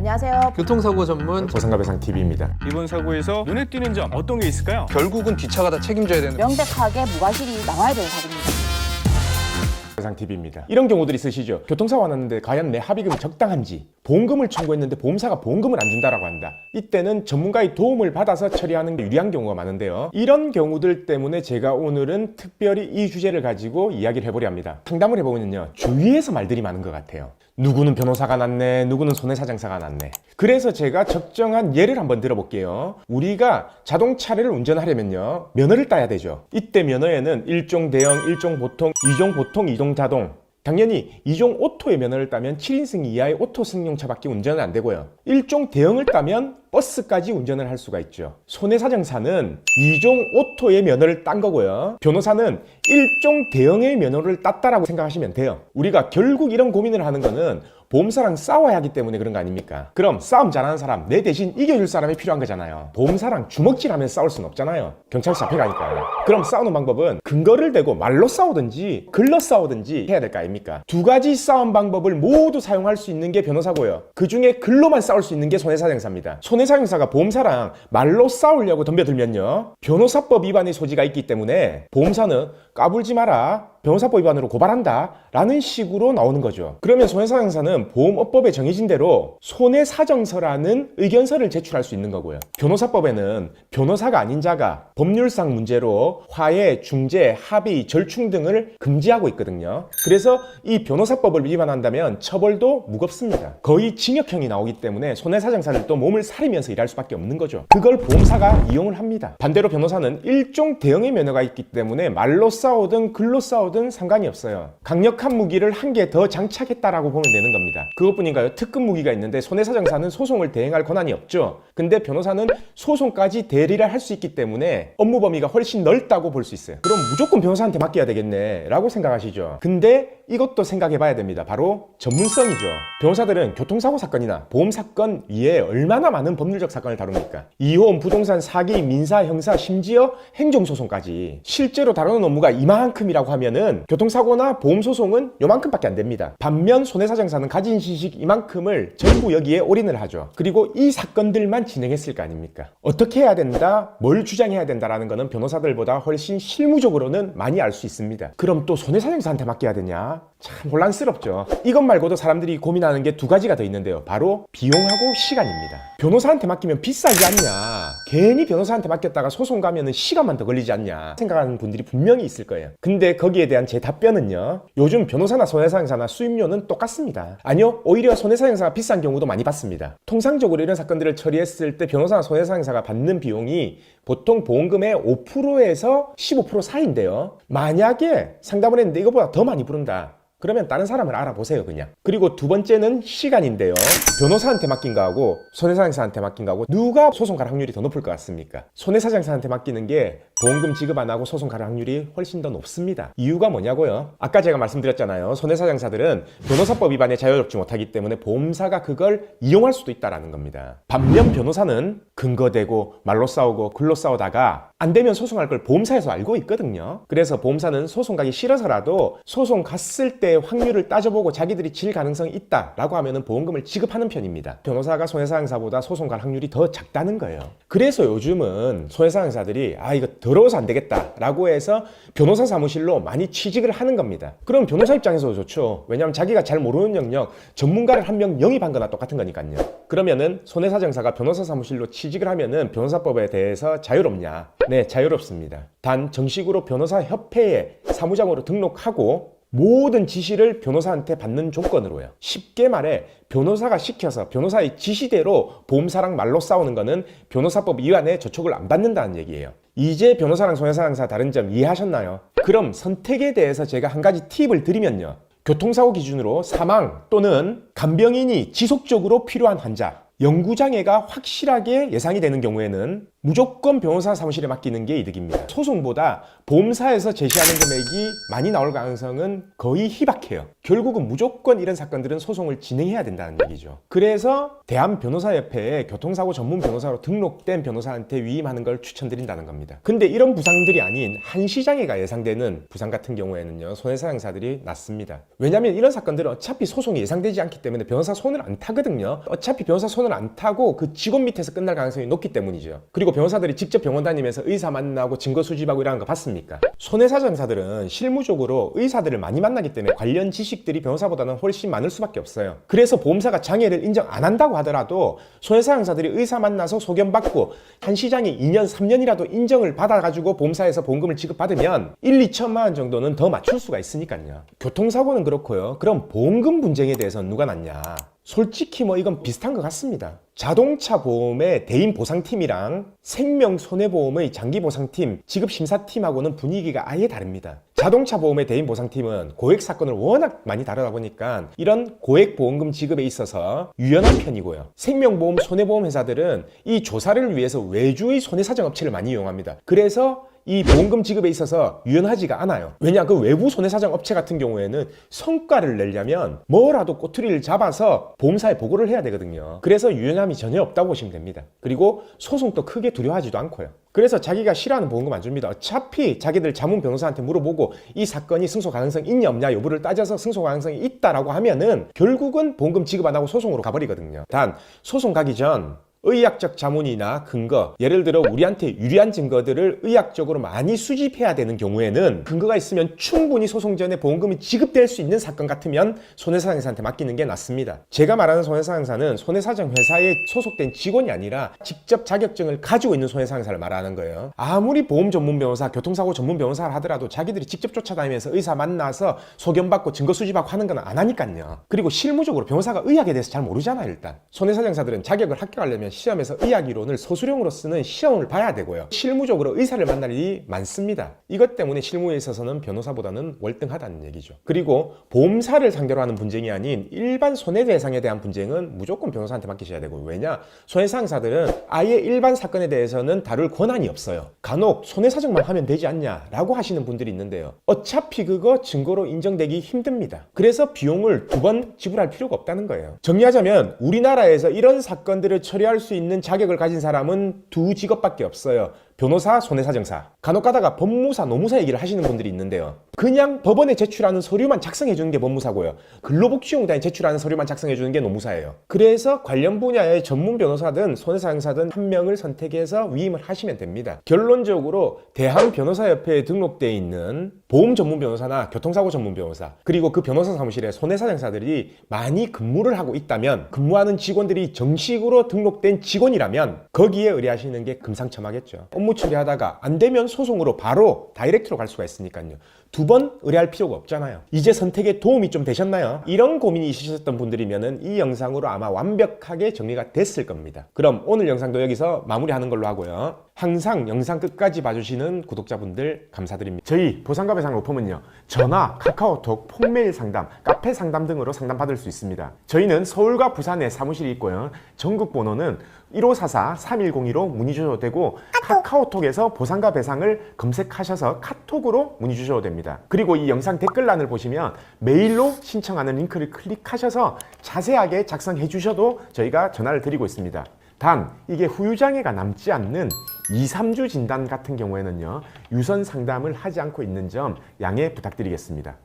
안녕하세요. 교통사고 전문 보상가배상TV입니다. 이번 사고에서 눈에 띄는 점 어떤 게 있을까요? 결국은 뒷차가 다 책임져야 되는 명백하게 무과실이 나와야 되는 사고입니다. 배상TV입니다. 이런 경우들 있으시죠? 교통사고 났는데 과연 내 합의금이 적당한지, 보험금을 청구했는데 보험사가 보험금을 안 준다라고 한다. 이때는 전문가의 도움을 받아서 처리하는 게 유리한 경우가 많은데요. 이런 경우들 때문에 제가 오늘은 특별히 이 주제를 가지고 이야기를 해보려 합니다. 상담을 해보면요, 주위에서 말들이 많은 것 같아요. 누구는 변호사가 났네, 누구는 손해사정사가 났네. 그래서 제가 적정한 예를 한번 들어볼게요. 우리가 자동차를 운전하려면요, 면허를 따야 되죠. 이때 면허에는 1종 대형, 1종 보통, 2종 보통, 2종 자동. 당연히 2종 오토의 면허를 따면 7인승 이하의 오토 승용차밖에 운전은 안 되고요. 1종 대형을 따면 버스까지 운전을 할 수가 있죠. 손해사정사는 2종 오토의 면허를 딴 거고요. 변호사는 1종 대형의 면허를 땄다라고 생각하시면 돼요. 우리가 결국 이런 고민을 하는 거는 보험사랑 싸워야 하기 때문에 그런 거 아닙니까? 그럼 싸움 잘하는 사람, 내 대신 이겨줄 사람이 필요한 거잖아요. 보험사랑 주먹질하면서 싸울 순 없잖아요. 경찰서 잡혀가니까요. 그럼 싸우는 방법은 근거를 대고 말로 싸우든지 글로 싸우든지 해야 될 거 아닙니까? 두 가지 싸움 방법을 모두 사용할 수 있는 게 변호사고요. 그 중에 글로만 싸울 수 있는 게 손해사정사입니다. 손해사정사가 보험사랑 말로 싸우려고 덤벼들면요, 변호사법 위반의 소지가 있기 때문에 보험사는 까불지 마라, 변호사법 위반으로 고발한다 라는 식으로 나오는 거죠. 그러면 손해사정사는 보험업법에 정해진 대로 손해사정서라는 의견서를 제출할 수 있는 거고요. 변호사법에는 변호사가 아닌 자가 법률상 문제로 화해, 중재, 합의, 절충 등을 금지하고 있거든요. 그래서 이 변호사법을 위반한다면 처벌도 무겁습니다. 거의 징역형이 나오기 때문에 손해사정사를 또 몸을 사리면서 일할 수밖에 없는 거죠. 그걸 보험사가 이용을 합니다. 반대로 변호사는 일종 대형의 면허가 있기 때문에 말로 싸우든 글로 싸우든 상관이 없어요. 강력한 무기를 한 개 더 장착했다라고 보면 되는 겁니다. 그것뿐인가요? 특급 무기가 있는데 손해사정사는 소송을 대행할 권한이 없죠. 근데 변호사는 소송까지 대리를 할 수 있기 때문에 업무 범위가 훨씬 넓다고 볼 수 있어요. 그럼 무조건 변호사한테 맡겨야 되겠네 라고 생각하시죠. 근데 이것도 생각해 봐야 됩니다. 바로 전문성이죠. 변호사들은 교통사고 사건이나 보험사건 위에 얼마나 많은 법률적 사건을 다룹니까? 이혼, 부동산, 사기, 민사, 형사, 심지어 행정소송까지 실제로 다루는 업무가 이만큼이라고 하면은 교통사고나 보험소송은 요만큼밖에 안 됩니다. 반면 손해사정사는 가진 지식 이만큼을 전부 여기에 올인을 하죠. 그리고 이 사건들만 진행했을 거 아닙니까? 어떻게 해야 된다, 뭘 주장해야 된다라는 거는 변호사들보다 훨씬 실무적으로는 많이 알 수 있습니다. 그럼 또 손해사정사한테 맡겨야 되냐? 참 혼란스럽죠. 이것 말고도 사람들이 고민하는 게 두 가지가 더 있는데요. 바로 비용하고 시간입니다. 변호사한테 맡기면 비싸지 않냐, 괜히 변호사한테 맡겼다가 소송 가면은 시간만 더 걸리지 않냐 생각하는 분들이 분명히 있을 거예요. 근데 거기에 대한 제 답변은요, 요즘 변호사나 손해사정사나 수임료는 똑같습니다. 아니요, 오히려 손해사정사가 비싼 경우도 많이 받습니다. 통상적으로 이런 사건들을 처리했을 때 변호사나 손해사정사가 받는 비용이 보통 보험금의 5%에서 15% 사이인데요, 만약에 상담을 했는데 이거보다 더 많이 부른다 그러면 다른 사람을 알아보세요, 그냥. 그리고 두 번째는 시간인데요. 변호사한테 맡긴 거하고 손해사정사한테 맡긴 거하고 누가 소송 갈 확률이 더 높을 것 같습니까? 손해사정사한테 맡기는 게 보험금 지급 안 하고 소송 갈 확률이 훨씬 더 높습니다. 이유가 뭐냐고요? 아까 제가 말씀드렸잖아요. 손해사정사들은 변호사법 위반에 자유롭지 못하기 때문에 보험사가 그걸 이용할 수도 있다는 겁니다. 반면 변호사는 근거대고 말로 싸우고 글로 싸우다가 안 되면 소송할 걸 보험사에서 알고 있거든요. 그래서 보험사는 소송 가기 싫어서라도 소송 갔을 때 확률을 따져보고 자기들이 질 가능성이 있다라고 하면은 보험금을 지급하는 편입니다. 변호사가 손해사정사보다 소송 갈 확률이 더 작다는 거예요. 그래서 요즘은 손해사정사들이 이거 더러워서 안 되겠다라고 해서 변호사 사무실로 많이 취직을 하는 겁니다. 그럼 변호사 입장에서도 좋죠. 왜냐하면 자기가 잘 모르는 영역 전문가를 한 명 영입한 거나 똑같은 거니까요. 그러면은 손해사정사가 변호사 사무실로 취직을 하면은 변호사법에 대해서 자유롭냐? 네, 자유롭습니다. 단 정식으로 변호사협회에 사무장으로 등록하고 모든 지시를 변호사한테 받는 조건으로요. 쉽게 말해 변호사가 시켜서 변호사의 지시대로 보험사랑 말로 싸우는 거는 변호사법 위반에 저촉을 안 받는다는 얘기예요. 이제 변호사랑 손해사정사 다른 점 이해하셨나요? 그럼 선택에 대해서 제가 한 가지 팁을 드리면요, 교통사고 기준으로 사망 또는 간병인이 지속적으로 필요한 환자, 영구장애가 확실하게 예상이 되는 경우에는 무조건 변호사 사무실에 맡기는 게 이득입니다. 소송보다 보험사에서 제시하는 금액이 많이 나올 가능성은 거의 희박해요. 결국은 무조건 이런 사건들은 소송을 진행해야 된다는 얘기죠. 그래서 대한변호사협회에 교통사고 전문 변호사로 등록된 변호사한테 위임하는 걸 추천드린다는 겁니다. 근데 이런 부상들이 아닌 한시장애가 예상되는 부상 같은 경우에는요, 손해사상사들이 낮습니다. 왜냐하면 이런 사건들은 어차피 소송이 예상되지 않기 때문에 변호사 손을 안 타거든요. 어차피 변호사 손을 안 타고 그 직원 밑에서 끝날 가능성이 높기 때문이죠. 그리고 변호사들이 직접 병원 다니면서 의사 만나고 증거 수집하고 이러는 거 봤습니까? 손해사정사들은 실무적으로 의사들을 많이 만나기 때문에 관련 지식들이 변호사보다는 훨씬 많을 수밖에 없어요. 그래서 보험사가 장애를 인정 안 한다고 하더라도 손해사정사들이 의사 만나서 소견받고 한 시장이 2년, 3년이라도 인정을 받아가지고 보험사에서 보험금을 지급받으면 1, 2천만 원 정도는 더 맞출 수가 있으니까요. 교통사고는 그렇고요. 그럼 보험금 분쟁에 대해서는 누가 낫냐? 솔직히 뭐 이건 비슷한 것 같습니다. 자동차 보험의 대인 보상팀이랑 생명 손해보험의 장기 보상팀, 지급 심사팀하고는 분위기가 아예 다릅니다. 자동차 보험의 대인 보상팀은 고액 사건을 워낙 많이 다루다 보니까 이런 고액 보험금 지급에 있어서 유연한 편이고요. 생명보험, 손해보험 회사들은 이 조사를 위해서 외주의 손해사정업체를 많이 이용합니다. 그래서 이 보험금 지급에 있어서 유연하지가 않아요. 왜냐, 그 외부 손해사정 업체 같은 경우에는 성과를 내려면 뭐라도 꼬투리를 잡아서 보험사에 보고를 해야 되거든요. 그래서 유연함이 전혀 없다고 보시면 됩니다. 그리고 소송도 크게 두려워하지도 않고요. 그래서 자기가 싫어하는 보험금 안 줍니다. 어차피 자기들 자문 변호사한테 물어보고 이 사건이 승소 가능성 있냐 없냐 여부를 따져서 승소 가능성이 있다라고 하면은 결국은 보험금 지급 안 하고 소송으로 가버리거든요. 단 소송 가기 전 의학적 자문이나 근거, 예를 들어 우리한테 유리한 증거들을 의학적으로 많이 수집해야 되는 경우에는 근거가 있으면 충분히 소송 전에 보험금이 지급될 수 있는 사건 같으면 손해사정사한테 맡기는 게 낫습니다. 제가 말하는 손해사정사는 손해사정 회사에 소속된 직원이 아니라 직접 자격증을 가지고 있는 손해사정사를 말하는 거예요. 아무리 보험 전문 변호사, 교통사고 전문 변호사를 하더라도 자기들이 직접 쫓아다니면서 의사 만나서 소견받고 증거 수집하고 하는 건 안 하니까요. 그리고 실무적으로 변호사가 의학에 대해서 잘 모르잖아요. 일단 손해사정사들은 자격을 합격하려면 시험에서 의학 이론을 서술형으로 쓰는 시험을 봐야 되고요. 실무적으로 의사를 만날 일이 많습니다. 이것 때문에 실무에 있어서는 변호사보다는 월등하다는 얘기죠. 그리고 보험사를 상대로 하는 분쟁이 아닌 일반 손해배상에 대한 분쟁은 무조건 변호사한테 맡기셔야 되고, 왜냐? 손해상사들은 아예 일반 사건에 대해서는 다룰 권한이 없어요. 간혹 손해사정만 하면 되지 않냐라고 하시는 분들이 있는데요. 어차피 그거 증거로 인정되기 힘듭니다. 그래서 비용을 2번 지불할 필요가 없다는 거예요. 정리하자면 우리나라에서 이런 사건들을 처리할 수 있는 자격을 가진 사람은 2 직업밖에 없어요. 변호사, 손해사정사. 간혹 가다가 법무사, 노무사 얘기를 하시는 분들이 있는데요. 그냥 법원에 제출하는 서류만 작성해 주는 게 법무사고요. 근로복지공단에 제출하는 서류만 작성해 주는 게 노무사예요. 그래서 관련 분야의 전문 변호사든 손해사정사든 한 명을 선택해서 위임을 하시면 됩니다. 결론적으로 대한변호사협회에 등록되어 있는 보험 전문 변호사나 교통사고 전문 변호사, 그리고 그 변호사 사무실에 손해사정사들이 많이 근무를 하고 있다면, 근무하는 직원들이 정식으로 등록된 직원이라면 거기에 의뢰하시는 게 금상첨화겠죠. 업무 처리하다가 안 되면 소송으로 바로 다이렉트로 갈 수가 있으니까요. 2번 의뢰할 필요가 없잖아요. 이제 선택에 도움이 좀 되셨나요? 이런 고민이 있으셨던 분들이면은 이 영상으로 아마 완벽하게 정리가 됐을 겁니다. 그럼 오늘 영상도 여기서 마무리하는 걸로 하고요. 항상 영상 끝까지 봐주시는 구독자분들 감사드립니다. 저희 보상가배상 로펌은요, 전화, 카카오톡, 폰메일 상담, 카페 상담 등으로 상담받을 수 있습니다. 저희는 서울과 부산에 사무실이 있고요. 전국 번호는 1544-3102로 문의 주셔도 되고, 카카오톡에서 보상가배상을 검색하셔서 카톡으로 문의 주셔도 됩니다. 그리고 이 영상 댓글란을 보시면 메일로 신청하는 링크를 클릭하셔서 자세하게 작성해 주셔도 저희가 전화를 드리고 있습니다. 단 이게 후유장애가 남지 않는 2, 3주 진단 같은 경우에는요, 유선 상담을 하지 않고 있는 점 양해 부탁드리겠습니다.